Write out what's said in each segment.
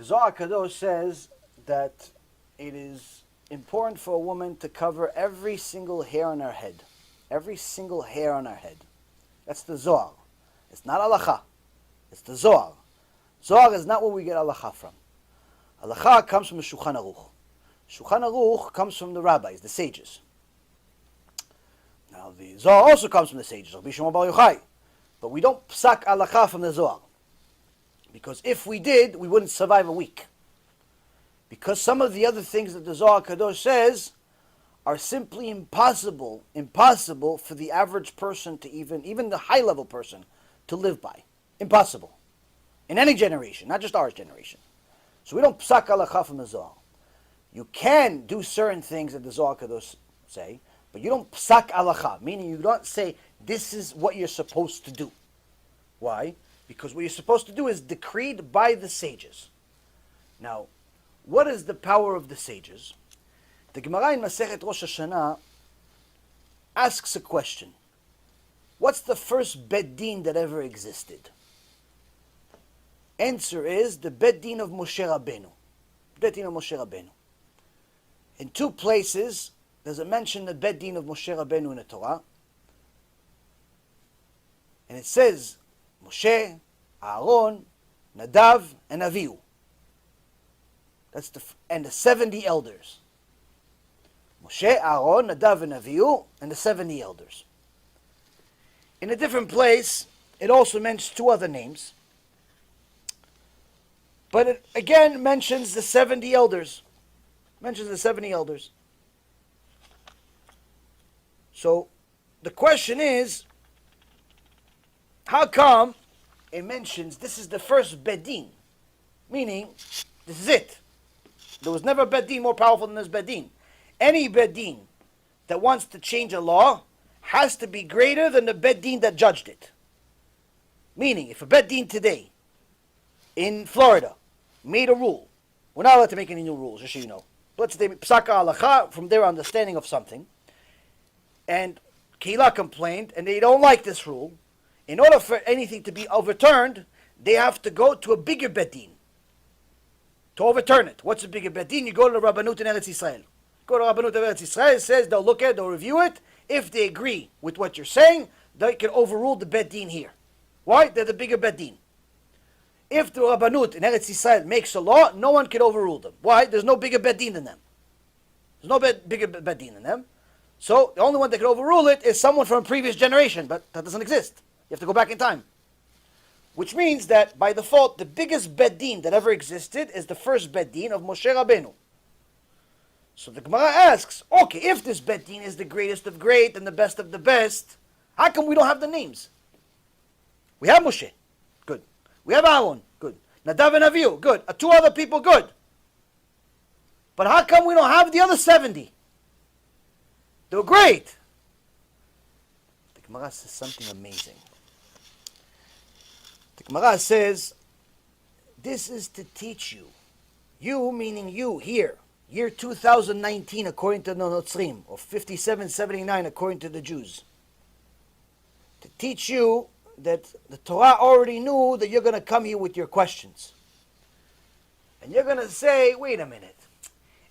Zohar Kadosh says that it is important for a woman to cover every single hair on her head. Every single hair on her head. That's the Zohar. It's not Halakha. It's the Zohar. Zohar is not where we get Halakha from. Halakha comes from the Shulchan Aruch. Shulchan Aruch comes from the rabbis, the sages. Now the Zohar also comes from the sages, Rabbi Shimon Bar Yochai. But we don't psak Halakha from the Zohar. Because if we did, we wouldn't survive a week. Because some of the other things that the Zohar Kadosh says are simply impossible for the average person to even the high-level person, to live by. Impossible. In any generation, not just our generation. So we don't psak halakha from the Zohar. You can do certain things that the Zohar Kadosh say, but you don't psak halakha, meaning you don't say, this is what you're supposed to do. Why? Because what you're supposed to do is decreed by the sages. Now, what is the power of the sages? The Gemara in Masechet Rosh Hashanah asks a question. What's the first Bet Din that ever existed? Answer is the Bet Din of Moshe Rabbeinu. Bet Din of Moshe Rabbeinu. In two places, there's a mention of the Bet Din of Moshe Rabbeinu in the Torah. And it says, Moshe, Aaron, Nadav, and Avihu. And the 70 elders. Moshe, Aaron, Nadav, and Avihu, and the 70 elders. In a different place, it also mentions two other names. But it again mentions the 70 elders. Mentions the 70 elders. So the question is, how come it mentions this is the first bedin? Meaning, this is it. There was never a bedin more powerful than this bedin. Any bedin that wants to change a law has to be greater than the bedin that judged it. Meaning, if a bedin today in Florida made a rule, we're not allowed to make any new rules, just so you know. Let's say psaka halakha from their understanding of something, and Kehillah complained, and they don't like this rule. In order for anything to be overturned, they have to go to a bigger bedin to overturn it. What's a bigger bedin? You go to the Rabbanut in Eretz Yisrael. Go to Rabbanut in Eretz Yisrael. It says they'll look at it, they'll review it. If they agree with what you're saying, they can overrule the bedin here. Why? They're the bigger bedin. If the Rabbanut in Eretz Yisrael makes a law, no one can overrule them. Why? There's no bigger bedin than them. There's no bigger bedin than them. So the only one that can overrule it is someone from a previous generation, but that doesn't exist. You have to go back in time. Which means that, by default, the biggest bedin that ever existed is the first bedin of Moshe Rabbeinu. So the Gemara asks, okay, if this bedin is the greatest of great and the best of the best, how come we don't have the names? We have Moshe, good. We have Aaron, good. Nadav and Avihu, good. Two other people, good. But how come we don't have the other 70? They were great. The Gemara says something amazing. The Gemara says, this is to teach you. You, meaning you, here. Year 2019 according to the Notzrim, or 5779 according to the Jews. To teach you that the Torah already knew that you're going to come here with your questions. And you're going to say, wait a minute.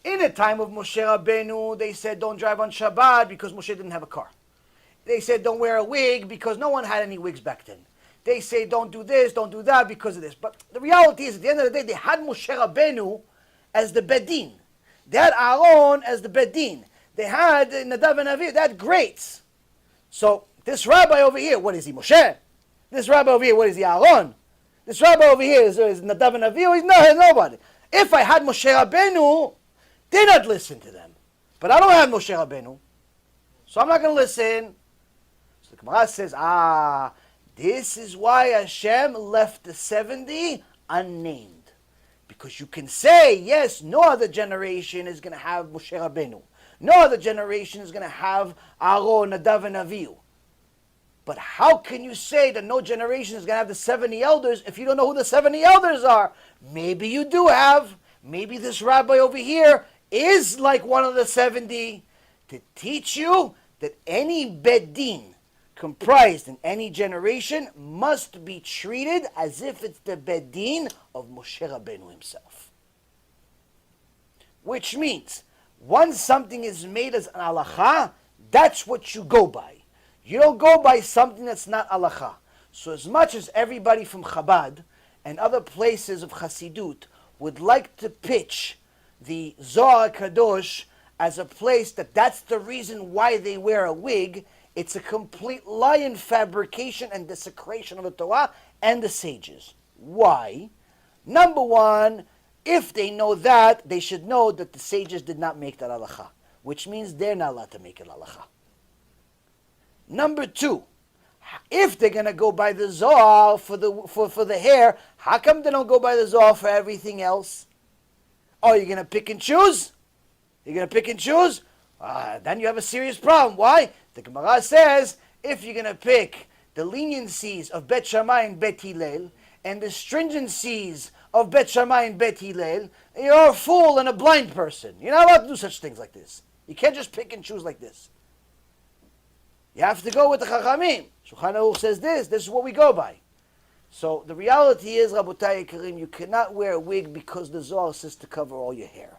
In the time of Moshe Rabbeinu, they said don't drive on Shabbat because Moshe didn't have a car. They said don't wear a wig because no one had any wigs back then. They say don't do this, don't do that because of this. But the reality is, at the end of the day, they had Moshe Rabbeinu as the bedin. They had Aaron as the bedin. They had Nadav and Avihu. They had greats. So this rabbi over here, what is he, Moshe? This rabbi over here, what is he, Aaron? This rabbi over here is Nadav and Avihu. He's nobody. If I had Moshe Rabbeinu, they not listen to them. But I don't have Moshe Rabbeinu, so I'm not going to listen. So the Gemara says, this is why Hashem left the 70 unnamed. Because you can say, yes, no other generation is going to have Moshe Rabbeinu. No other generation is going to have Aaron, Nadav, and Avihu. But how can you say that no generation is going to have the 70 elders if you don't know who the 70 elders are? Maybe you do have. Maybe this rabbi over here is like one of the 70 to teach you that any bedin comprised in any generation must be treated as if it's the bedin of Moshe Rabbeinu himself. Which means, once something is made as an halacha, that's what you go by. You don't go by something that's not halacha. So as much as everybody from Chabad and other places of Hasidut would like to pitch the Zohar Kadosh as a place that's the reason why they wear a wig, it's a complete lie and fabrication and desecration of the Torah and the sages. Why? Number one, if they know that, they should know that the sages did not make that halacha, which means they're not allowed to make it halacha. Number two, if they're going to go by the Zohar for the hair, how come they don't go by the Zohar for everything else? Oh, you're going to pick and choose? You're going to pick and choose? Then you have a serious problem. Why? The Gemara says, if you're going to pick the leniencies of Bet Shammai and Bet Hillel, and the stringencies of Bet Shammai and Bet Hillel, you're a fool and a blind person. You're not allowed to do such things like this. You can't just pick and choose like this. You have to go with the Chachamim. Shulchan Aruch says this is what we go by. So the reality is, Rabotai Karim, you cannot wear a wig because the Zohar says to cover all your hair.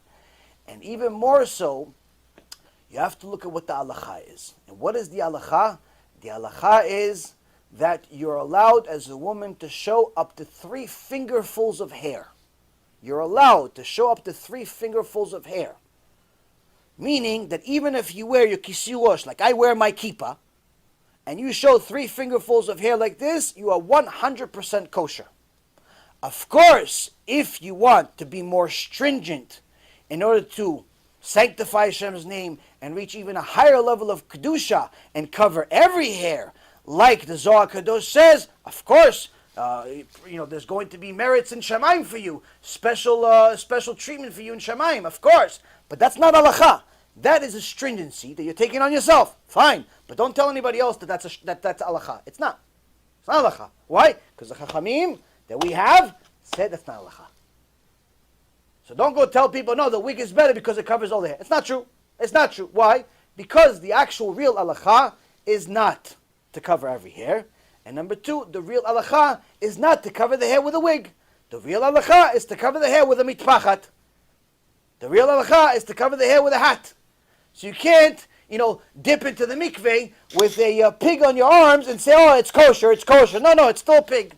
And even more so, you have to look at what the halacha is. And what is the halacha? The halacha is that you're allowed as a woman to show up to 3 fingerfuls of hair. You're allowed to show up to 3 fingerfuls of hair. Meaning that even if you wear your kisui rosh, like I wear my kippah, and you show 3 fingerfuls of hair like this, you are 100% kosher. Of course, if you want to be more stringent in order to sanctify Hashem's name and reach even a higher level of kedusha and cover every hair, like the Zohar Kadosh says, of course, there's going to be merits in Shemaim for you, special treatment for you in Shemaim, of course. But that's not halacha. That is a stringency that you're taking on yourself. Fine, but don't tell anybody else that's halacha. It's not. It's not halacha. Why? Because the chachamim that we have said that's not halacha. So don't go tell people, no, the wig is better because it covers all the hair. It's not true. It's not true. Why? Because the actual real halacha is not to cover every hair. And number two, the real halacha is not to cover the hair with a wig. The real halacha is to cover the hair with a mitpachat. The real halacha is to cover the hair with a hat. So you can't, dip into the mikveh with a pig on your arms and say, oh, it's kosher, it's kosher. No, it's still a pig.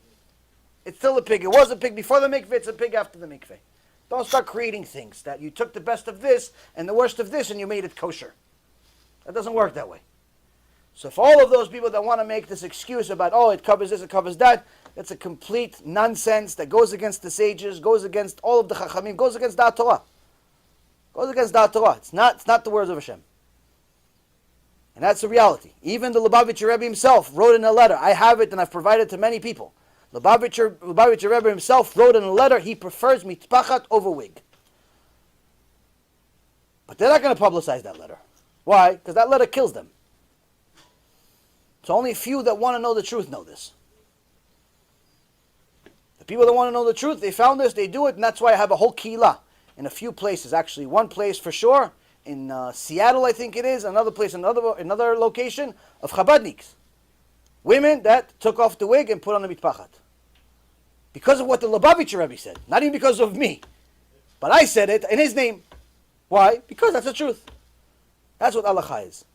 It's still a pig. It was a pig before the mikveh, it's a pig after the mikveh. Don't start creating things that you took the best of this and the worst of this and you made it kosher. That doesn't work that way. So for all of those people that want to make this excuse about, oh, it covers this, it covers that, that's a complete nonsense that goes against the sages, goes against all of the chachamim, goes against the Torah. Goes against the Torah. It's not the words of Hashem. And that's the reality. Even the Lubavitcher Rebbe himself wrote in a letter. I have it and I've provided it to many people. Lubavitcher Rebbe himself wrote in a letter he prefers mitpachat over wig. But they're not going to publicize that letter. Why? Because that letter kills them. So only a few that want to know the truth know this. The people that want to know the truth, they found this, they do it, and that's why I have a whole kehillah in a few places. Actually, one place for sure, in Seattle I think it is, another place, another location of Chabadniks. Women that took off the wig and put on the mitpachat. Because of what the Lubavitcher Rebbe said. Not even because of me. But I said it in his name. Why? Because that's the truth. That's what halacha is.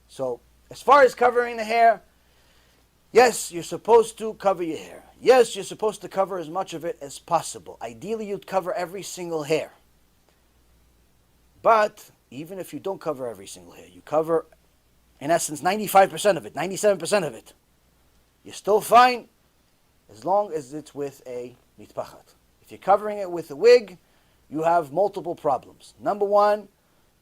So, as far as covering the hair, yes, you're supposed to cover your hair. Yes, you're supposed to cover as much of it as possible. Ideally, you'd cover every single hair. But, even if you don't cover every single hair, you cover, in essence, 95% of it, 97% of it. You're still fine, as long as it's with a mitpachat. If you're covering it with a wig, you have multiple problems. Number one,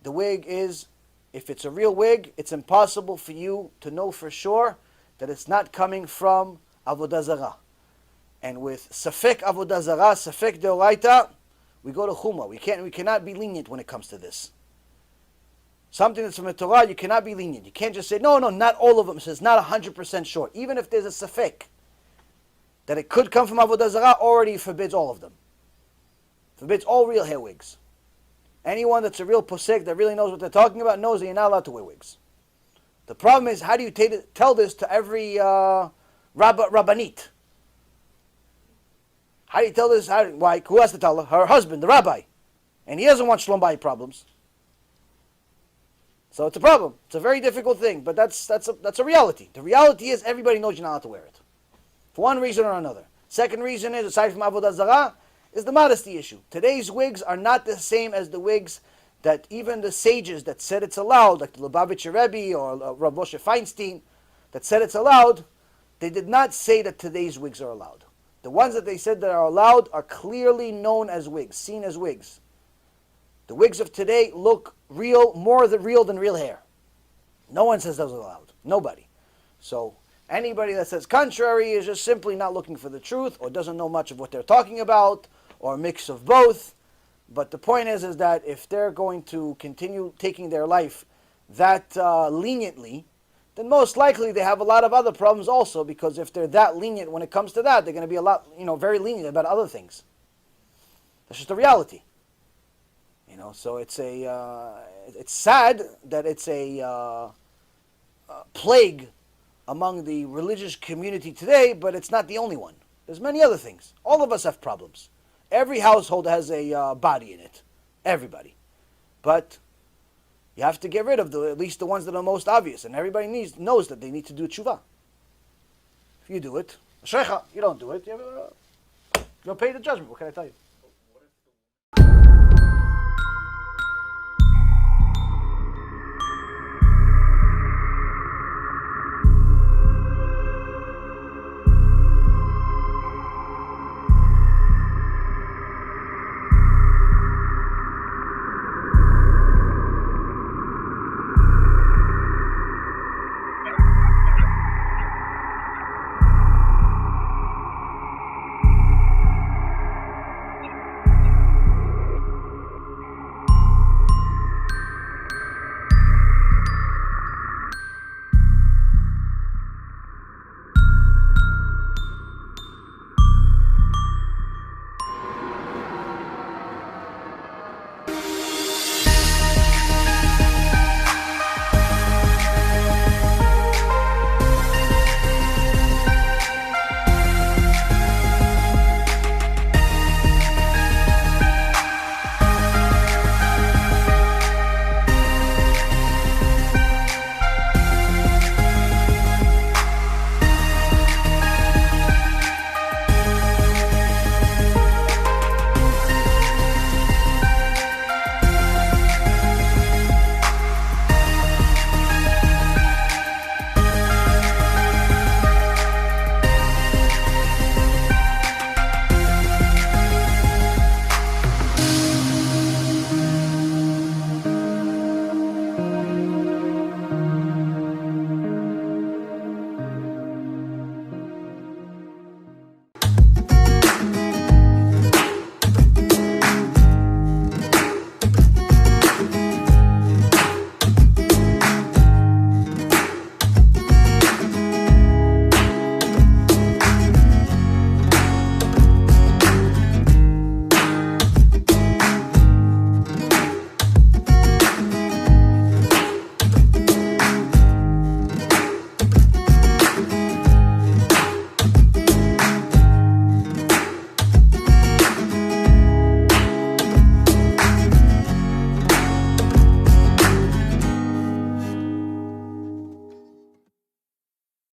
the wig is, if it's a real wig, it's impossible for you to know for sure that it's not coming from avodah zarah. And with safek avodah zarah, safek deoraita, we go to chumrah. We cannot be lenient when it comes to this. Something that's from the Torah, you cannot be lenient. You can't just say, no, not all of them. So it's not 100% sure. Even if there's a safek that it could come from avodah zarah, already forbids all of them. Forbids all real hair wigs. Anyone that's a real posek that really knows what they're talking about knows that you're not allowed to wear wigs. The problem is, how do you tell this to every rabbanit? How do you tell this? Why? Who has to tell her? Her husband, the rabbi. And he doesn't want shalom bayit problems. So it's a problem. It's a very difficult thing, but that's a reality. The reality is everybody knows you're not allowed to wear it. For one reason or another. Second reason is, aside from avodah zarah, is the modesty issue. Today's wigs are not the same as the wigs that even the sages that said it's allowed, like the Lubavitcher Rebbe or Rav Moshe Feinstein, that said it's allowed, they did not say that today's wigs are allowed. The ones that they said that are allowed are clearly known as wigs, seen as wigs. The wigs of today look real, more real than real hair. No one says those are allowed. Nobody. So anybody that says contrary is just simply not looking for the truth, or doesn't know much of what they're talking about, or a mix of both. But the point is that if they're going to continue taking their life that leniently, then most likely they have a lot of other problems also, because if they're that lenient when it comes to that, they're going to be a lot, very lenient about other things. That's just the reality. So it's sad that it's a plague among the religious community today, but it's not the only one. There's many other things. All of us have problems. Every household has a body in it. Everybody. But you have to get rid of at least the ones that are most obvious, and everybody knows that they need to do Teshuva. If you do it, Shrecha, you don't do it, you'll pay the judgment. What can I tell you?